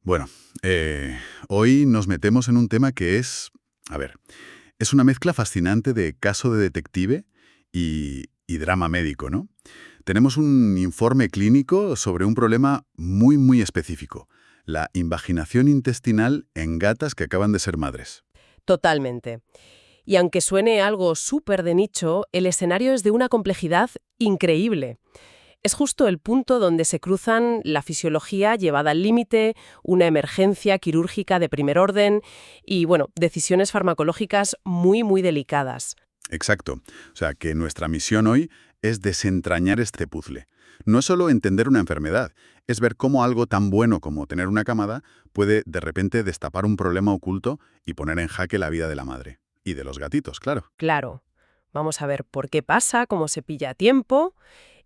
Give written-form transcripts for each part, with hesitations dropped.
Bueno, hoy nos metemos en un tema que es una mezcla fascinante de caso de detective y drama médico, ¿no? Tenemos un informe clínico sobre un problema muy, muy específico, la invaginación intestinal en gatas que acaban de ser madres. Totalmente. Y aunque suene algo súper de nicho, el escenario es de una complejidad increíble. Es justo el punto donde se cruzan la fisiología llevada al límite, una emergencia quirúrgica de primer orden y, bueno, decisiones farmacológicas muy, muy delicadas. Exacto. O sea, que nuestra misión hoy es desentrañar este puzzle. No es solo entender una enfermedad, es ver cómo algo tan bueno como tener una camada puede de repente destapar un problema oculto y poner en jaque la vida de la madre. Y de los gatitos, claro. Claro, vamos a ver por qué pasa, cómo se pilla a tiempo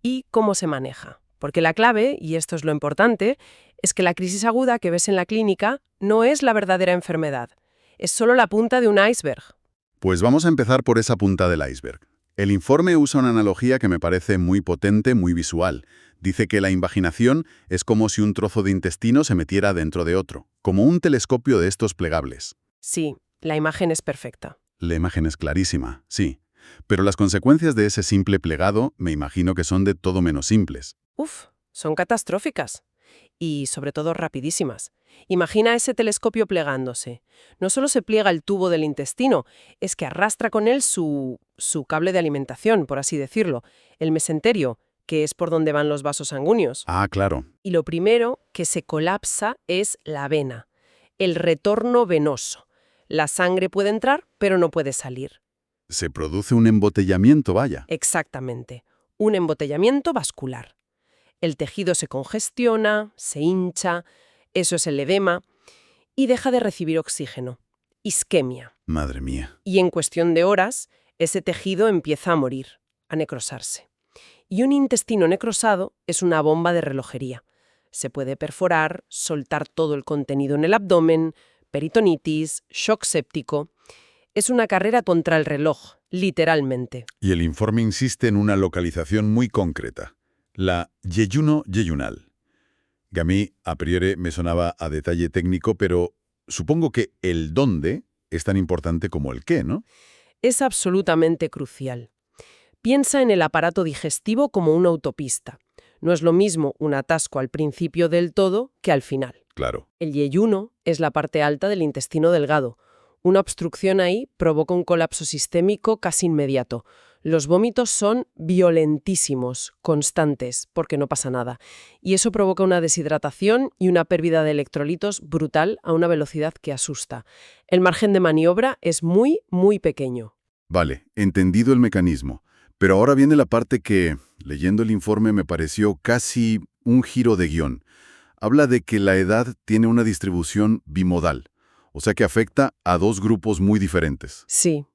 y cómo se maneja. Porque la clave, y esto es lo importante, es que la crisis aguda que ves en la clínica no es la verdadera enfermedad. Es solo la punta de un iceberg. Pues vamos a empezar por esa punta del iceberg. El informe usa una analogía que me parece muy potente, muy visual. Dice que la invaginación es como si un trozo de intestino se metiera dentro de otro, como un telescopio de estos plegables. Sí, la imagen es perfecta. La imagen es clarísima, sí. Pero las consecuencias de ese simple plegado me imagino que son de todo menos simples. Uf, son catastróficas. Y sobre todo rapidísimas. Imagina ese telescopio plegándose. No solo se pliega el tubo del intestino, es que arrastra con él su cable de alimentación, por así decirlo, el mesenterio, que es por donde van los vasos sanguíneos. Ah, claro. Y lo primero que se colapsa es la vena, el retorno venoso. La sangre puede entrar, pero no puede salir. Se produce un embotellamiento, vaya. Exactamente, un embotellamiento vascular. El tejido se congestiona, se hincha, eso es el edema, y deja de recibir oxígeno. Isquemia. Madre mía. Y en cuestión de horas, ese tejido empieza a morir, a necrosarse. Y un intestino necrosado es una bomba de relojería. Se puede perforar, soltar todo el contenido en el abdomen, peritonitis, shock séptico. Es una carrera contra el reloj, literalmente. Y el informe insiste en una localización muy concreta. La yeyuno-yeyunal. Que a mí, a priori, me sonaba a detalle técnico, pero supongo que el dónde es tan importante como el qué, ¿no? Es absolutamente crucial. Piensa en el aparato digestivo como una autopista. No es lo mismo un atasco al principio del todo que al final. Claro. El yeyuno es la parte alta del intestino delgado. Una obstrucción ahí provoca un colapso sistémico casi inmediato. Los vómitos son violentísimos, constantes, porque no pasa nada. Y eso provoca una deshidratación y una pérdida de electrolitos brutal a una velocidad que asusta. El margen de maniobra es muy, muy pequeño. Vale, entendido el mecanismo. Pero ahora viene la parte que, leyendo el informe, me pareció casi un giro de guión. Habla de que la edad tiene una distribución bimodal, o sea que afecta a dos grupos muy diferentes. Sí.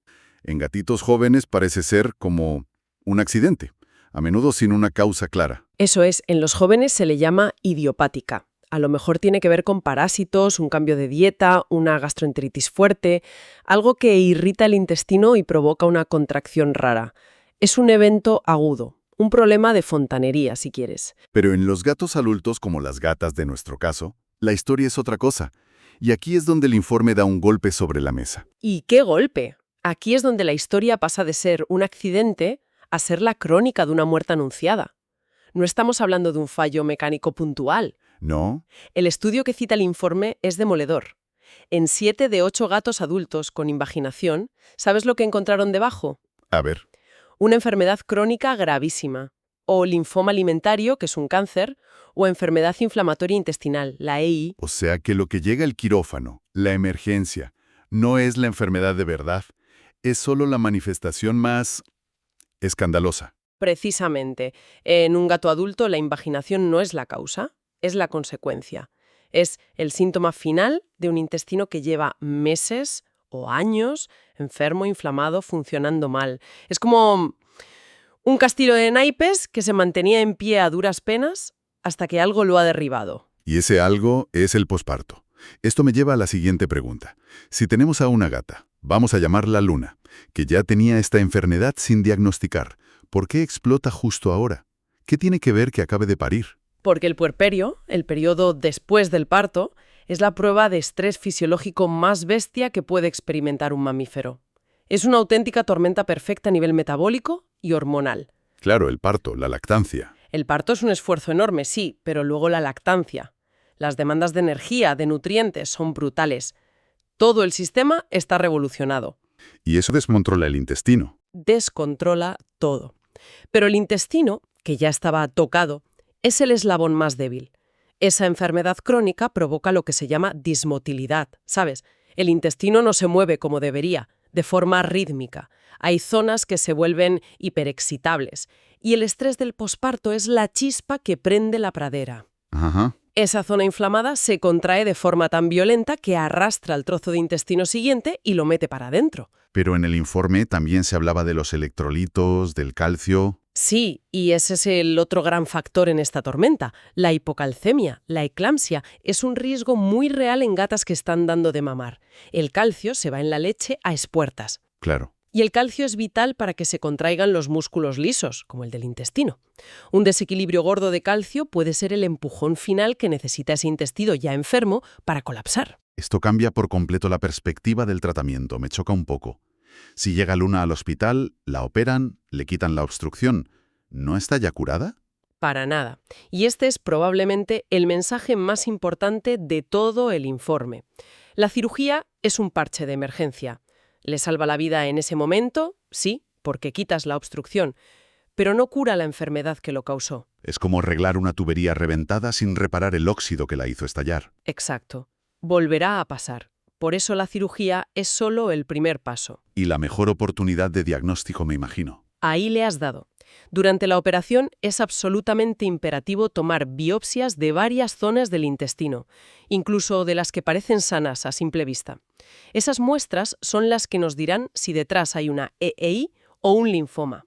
En gatitos jóvenes parece ser como un accidente, a menudo sin una causa clara. Eso es, en los jóvenes se le llama idiopática. A lo mejor tiene que ver con parásitos, un cambio de dieta, una gastroenteritis fuerte, algo que irrita el intestino y provoca una contracción rara. Es un evento agudo, un problema de fontanería, si quieres. Pero en los gatos adultos, como las gatas de nuestro caso, la historia es otra cosa. Y aquí es donde el informe da un golpe sobre la mesa. ¿Y qué golpe? Aquí es donde la historia pasa de ser un accidente a ser la crónica de una muerte anunciada. No estamos hablando de un fallo mecánico puntual. ¿No? El estudio que cita el informe es demoledor. En 7 de 8 gatos adultos con invaginación, ¿sabes lo que encontraron debajo? A ver. Una enfermedad crónica gravísima, o linfoma alimentario, que es un cáncer, o enfermedad inflamatoria intestinal, la EI. O sea que lo que llega al quirófano, la emergencia, no es la enfermedad de verdad, es solo la manifestación más escandalosa. Precisamente, en un gato adulto la invaginación no es la causa, es la consecuencia. Es el síntoma final de un intestino que lleva meses o años enfermo, inflamado, funcionando mal. Es como un castillo de naipes que se mantenía en pie a duras penas hasta que algo lo ha derribado. Y ese algo es el posparto. Esto me lleva a la siguiente pregunta. Si tenemos a una gata, vamos a llamarla Luna, que ya tenía esta enfermedad sin diagnosticar, ¿por qué explota justo ahora? ¿Qué tiene que ver que acabe de parir? Porque el puerperio, el periodo después del parto, Es la prueba de estrés fisiológico más bestia que puede experimentar un mamífero. Es una auténtica tormenta perfecta a nivel metabólico y hormonal. Claro, el parto, la lactancia. El parto es un esfuerzo enorme, sí, pero luego la lactancia. Las demandas de energía, de nutrientes, son brutales. Todo el sistema está revolucionado. Y eso descontrola el intestino. Descontrola todo. Pero el intestino, que ya estaba tocado, es el eslabón más débil. Esa enfermedad crónica provoca lo que se llama dismotilidad, ¿sabes? El intestino no se mueve como debería, de forma rítmica. Hay zonas que se vuelven hiperexcitables. Y el estrés del posparto es la chispa que prende la pradera. Ajá. Esa zona inflamada se contrae de forma tan violenta que arrastra el trozo de intestino siguiente y lo mete para adentro. Pero en el informe también se hablaba de los electrolitos, del calcio. Sí, y ese es el otro gran factor en esta tormenta. La hipocalcemia, la eclampsia, es un riesgo muy real en gatas que están dando de mamar. El calcio se va en la leche a espuertas. Claro. Y el calcio es vital para que se contraigan los músculos lisos, como el del intestino. Un desequilibrio gordo de calcio puede ser el empujón final que necesita ese intestino ya enfermo para colapsar. Esto cambia por completo la perspectiva del tratamiento, me choca un poco. Si llega Luna al hospital, la operan, le quitan la obstrucción. ¿No está ya curada? Para nada. Y este es probablemente el mensaje más importante de todo el informe. La cirugía es un parche de emergencia. Le salva la vida en ese momento, sí, porque quitas la obstrucción, pero no cura la enfermedad que lo causó. Es como arreglar una tubería reventada sin reparar el óxido que la hizo estallar. Exacto. Volverá a pasar. Por eso la cirugía es solo el primer paso. Y la mejor oportunidad de diagnóstico, me imagino. Ahí le has dado. Durante la operación es absolutamente imperativo tomar biopsias de varias zonas del intestino, incluso de las que parecen sanas a simple vista. Esas muestras son las que nos dirán si detrás hay una EEI o un linfoma.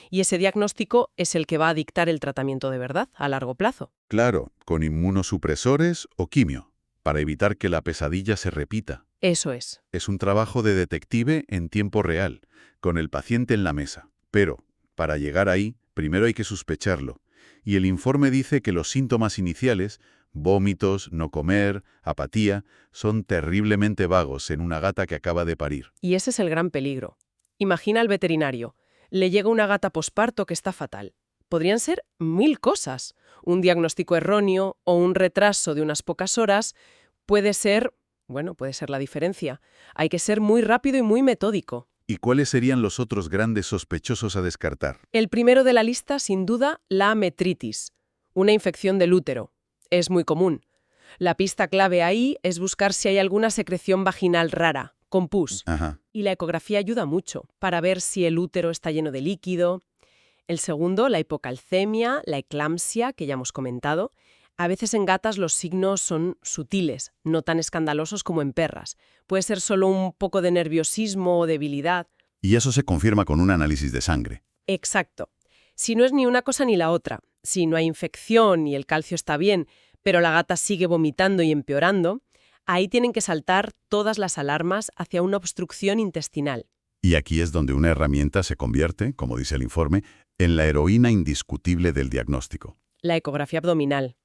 Y ese diagnóstico es el que va a dictar el tratamiento de verdad a largo plazo. Claro, con inmunosupresores o quimio, para evitar que la pesadilla se repita. Eso es. Es un trabajo de detective en tiempo real, con el paciente en la mesa. Pero, para llegar ahí, primero hay que sospecharlo. Y el informe dice que los síntomas iniciales, vómitos, no comer, apatía, son terriblemente vagos en una gata que acaba de parir. Y ese es el gran peligro. Imagina al veterinario. Le llega una gata posparto que está fatal. Podrían ser 1000 cosas. Un diagnóstico erróneo o un retraso de unas pocas horas puede ser la diferencia. Hay que ser muy rápido y muy metódico. ¿Y cuáles serían los otros grandes sospechosos a descartar? El primero de la lista, sin duda, la metritis, una infección del útero. Es muy común. La pista clave ahí es buscar si hay alguna secreción vaginal rara, con pus. Ajá. Y la ecografía ayuda mucho para ver si el útero está lleno de líquido. El segundo, la hipocalcemia, la eclampsia, que ya hemos comentado. A veces en gatas los signos son sutiles, no tan escandalosos como en perras. Puede ser solo un poco de nerviosismo o debilidad. Y eso se confirma con un análisis de sangre. Exacto. Si no es ni una cosa ni la otra, si no hay infección y el calcio está bien, pero la gata sigue vomitando y empeorando, ahí tienen que saltar todas las alarmas hacia una obstrucción intestinal. Y aquí es donde una herramienta se convierte, como dice el informe, en la heroína indiscutible del diagnóstico. La ecografía abdominal.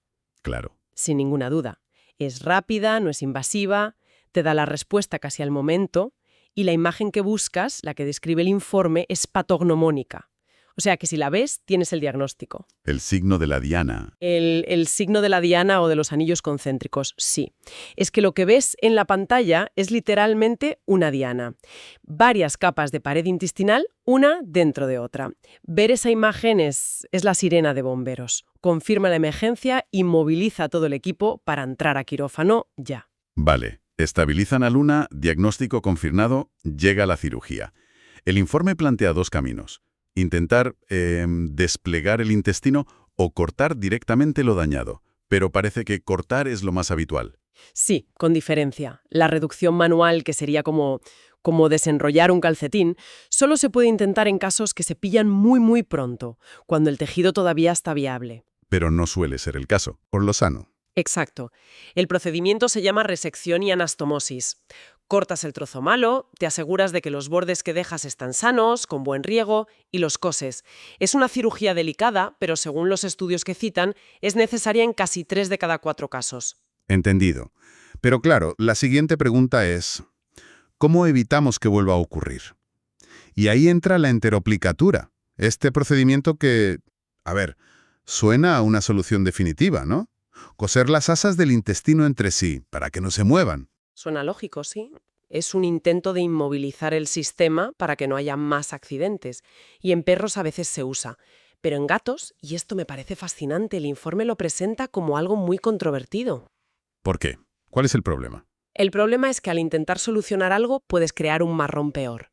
Claro. Sin ninguna duda. Es rápida, no es invasiva, te da la respuesta casi al momento, y la imagen que buscas, la que describe el informe, es patognomónica. O sea que si la ves, tienes el diagnóstico. El signo de la diana. El signo de la diana o de los anillos concéntricos, sí. Es que lo que ves en la pantalla es literalmente una diana. Varias capas de pared intestinal, una dentro de otra. Ver esa imagen es la sirena de bomberos. Confirma la emergencia y moviliza a todo el equipo para entrar a quirófano ya. Vale. Estabilizan a Luna, diagnóstico confirmado, llega la cirugía. El informe plantea dos caminos. Intentar desplegar el intestino o cortar directamente lo dañado. Pero parece que cortar es lo más habitual. Sí, con diferencia. La reducción manual, que sería como desenrollar un calcetín, solo se puede intentar en casos que se pillan muy pronto, cuando el tejido todavía está viable. Pero no suele ser el caso, por lo sano. Exacto. El procedimiento se llama resección y anastomosis. Cortas el trozo malo, te aseguras de que los bordes que dejas están sanos, con buen riego, y los coses. Es una cirugía delicada, pero según los estudios que citan, es necesaria en casi 3 de cada 4 casos. Entendido. Pero claro, la siguiente pregunta es, ¿cómo evitamos que vuelva a ocurrir? Y ahí entra la enteroplicatura, este procedimiento que, a ver, suena a una solución definitiva, ¿no? Coser las asas del intestino entre sí, para que no se muevan. Suena lógico, sí. Es un intento de inmovilizar el sistema para que no haya más accidentes. Y en perros a veces se usa. Pero en gatos, y esto me parece fascinante, el informe lo presenta como algo muy controvertido. ¿Por qué? ¿Cuál es el problema? El problema es que al intentar solucionar algo puedes crear un marrón peor.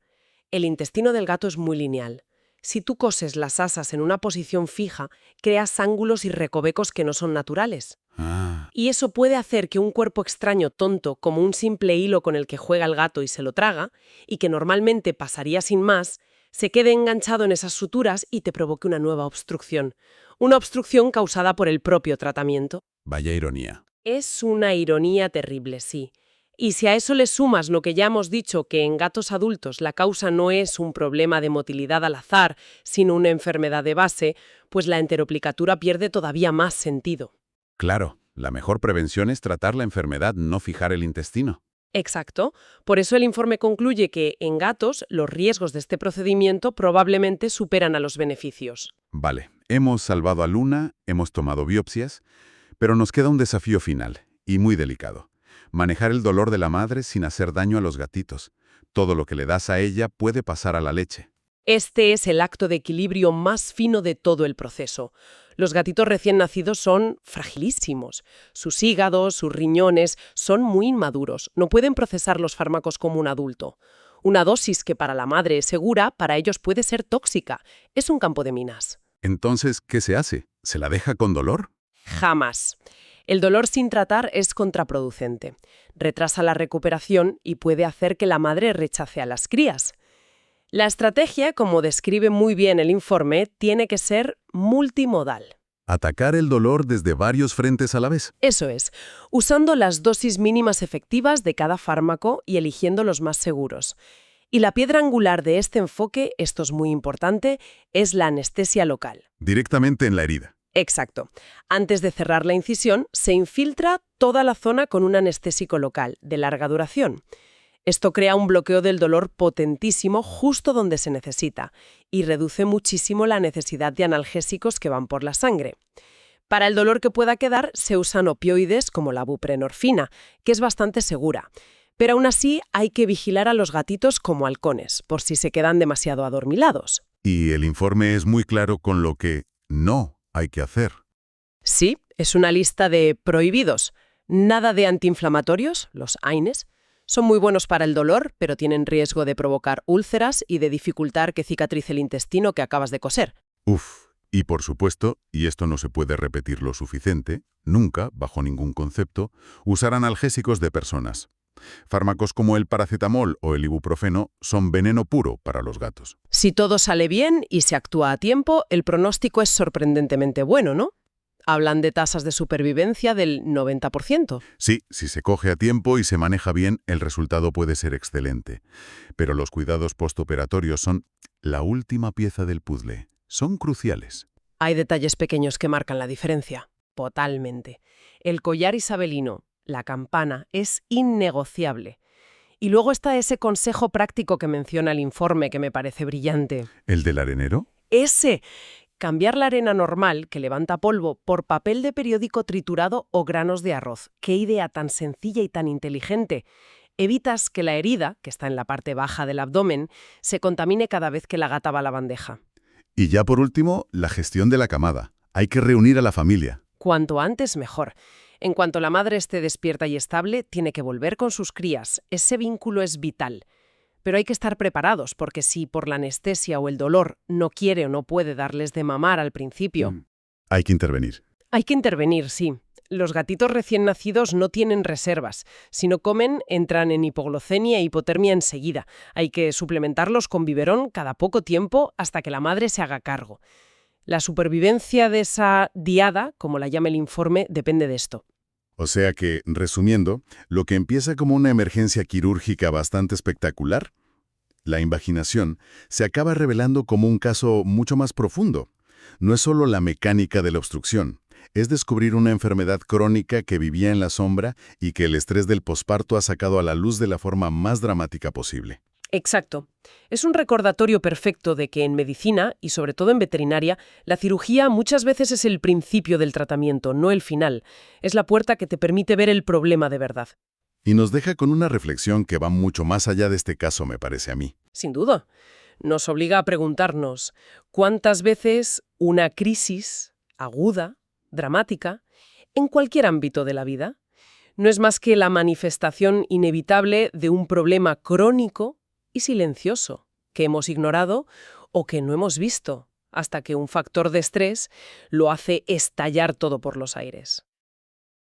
El intestino del gato es muy lineal. Si tú coses las asas en una posición fija, creas ángulos y recovecos que no son naturales. Ah, Y eso puede hacer que un cuerpo extraño tonto, como un simple hilo con el que juega el gato y se lo traga, y que normalmente pasaría sin más, se quede enganchado en esas suturas y te provoque una nueva obstrucción. Una obstrucción causada por el propio tratamiento. vaya ironía. Es una ironía terrible, sí. Y si a eso le sumas lo que ya hemos dicho, que en gatos adultos la causa no es un problema de motilidad al azar, sino una enfermedad de base, pues la enteroplicatura pierde todavía más sentido. Claro, la mejor prevención es tratar la enfermedad, no fijar el intestino. Exacto. Por eso el informe concluye que en gatos los riesgos de este procedimiento probablemente superan a los beneficios. Vale, hemos salvado a Luna, hemos tomado biopsias, pero nos queda un desafío final, y muy delicado. Manejar el dolor de la madre sin hacer daño a los gatitos. Todo lo que le das a ella puede pasar a la leche. Este es el acto de equilibrio más fino de todo el proceso. Los gatitos recién nacidos son fragilísimos. Sus hígados, sus riñones son muy inmaduros. No pueden procesar los fármacos como un adulto. Una dosis que para la madre es segura, para ellos puede ser tóxica. Es un campo de minas. Entonces, ¿qué se hace? ¿Se la deja con dolor? Jamás. El dolor sin tratar es contraproducente. Retrasa la recuperación y puede hacer que la madre rechace a las crías. La estrategia, como describe muy bien el informe, tiene que ser multimodal. Atacar el dolor desde varios frentes a la vez. Eso es, usando las dosis mínimas efectivas de cada fármaco y eligiendo los más seguros. Y la piedra angular de este enfoque, esto es muy importante, es la anestesia local. Directamente en la herida. Exacto. Antes de cerrar la incisión, se infiltra toda la zona con un anestésico local, de larga duración. Esto crea un bloqueo del dolor potentísimo justo donde se necesita y reduce muchísimo la necesidad de analgésicos que van por la sangre. Para el dolor que pueda quedar, se usan opioides como la buprenorfina, que es bastante segura. Pero aún así hay que vigilar a los gatitos como halcones, por si se quedan demasiado adormilados. Y el informe es muy claro con lo que no hay que hacer. Sí, es una lista de prohibidos. Nada de antiinflamatorios, los AINES. Son muy buenos para el dolor, pero tienen riesgo de provocar úlceras y de dificultar que cicatrice el intestino que acabas de coser. Uf, y por supuesto, y esto no se puede repetir lo suficiente, nunca, bajo ningún concepto, usar analgésicos de personas. Fármacos como el paracetamol o el ibuprofeno son veneno puro para los gatos. Si todo sale bien y se actúa a tiempo, el pronóstico es sorprendentemente bueno, ¿no? Hablan de tasas de supervivencia del 90%. Sí, si se coge a tiempo y se maneja bien, el resultado puede ser excelente. Pero los cuidados postoperatorios son la última pieza del puzzle. Son cruciales. Hay detalles pequeños que marcan la diferencia. Totalmente. El collar isabelino, la campana, es innegociable. Y luego está ese consejo práctico que menciona el informe que me parece brillante. ¿El del arenero? Ese. Cambiar la arena normal, que levanta polvo, por papel de periódico triturado o granos de arroz. ¡Qué idea tan sencilla y tan inteligente! Evitas que la herida, que está en la parte baja del abdomen, se contamine cada vez que la gata va a la bandeja. Y ya por último, la gestión de la camada. Hay que reunir a la familia. Cuanto antes, mejor. En cuanto la madre esté despierta y estable, tiene que volver con sus crías. Ese vínculo es vital. Pero hay que estar preparados, porque si por la anestesia o el dolor no quiere o no puede darles de mamar al principio... Hay que intervenir. Hay que intervenir, sí. Los gatitos recién nacidos no tienen reservas. Si no comen, entran en hipoglucemia e hipotermia enseguida. Hay que suplementarlos con biberón cada poco tiempo hasta que la madre se haga cargo. La supervivencia de esa diada, como la llama el informe, depende de esto. O sea que, resumiendo, lo que empieza como una emergencia quirúrgica bastante espectacular, la invaginación, se acaba revelando como un caso mucho más profundo. No es solo la mecánica de la obstrucción, Es descubrir una enfermedad crónica que vivía en la sombra y que el estrés del posparto ha sacado a la luz de la forma más dramática posible. Exacto. Es un recordatorio perfecto de que en medicina, y sobre todo en veterinaria, la cirugía muchas veces es el principio del tratamiento, no el final. Es la puerta que te permite ver el problema de verdad. Y nos deja con una reflexión que va mucho más allá de este caso, me parece a mí. Sin duda. Nos obliga a preguntarnos cuántas veces una crisis aguda, dramática, en cualquier ámbito de la vida, no es más que la manifestación inevitable de un problema crónico y silencioso que hemos ignorado o que no hemos visto hasta que un factor de estrés lo hace estallar todo por los aires.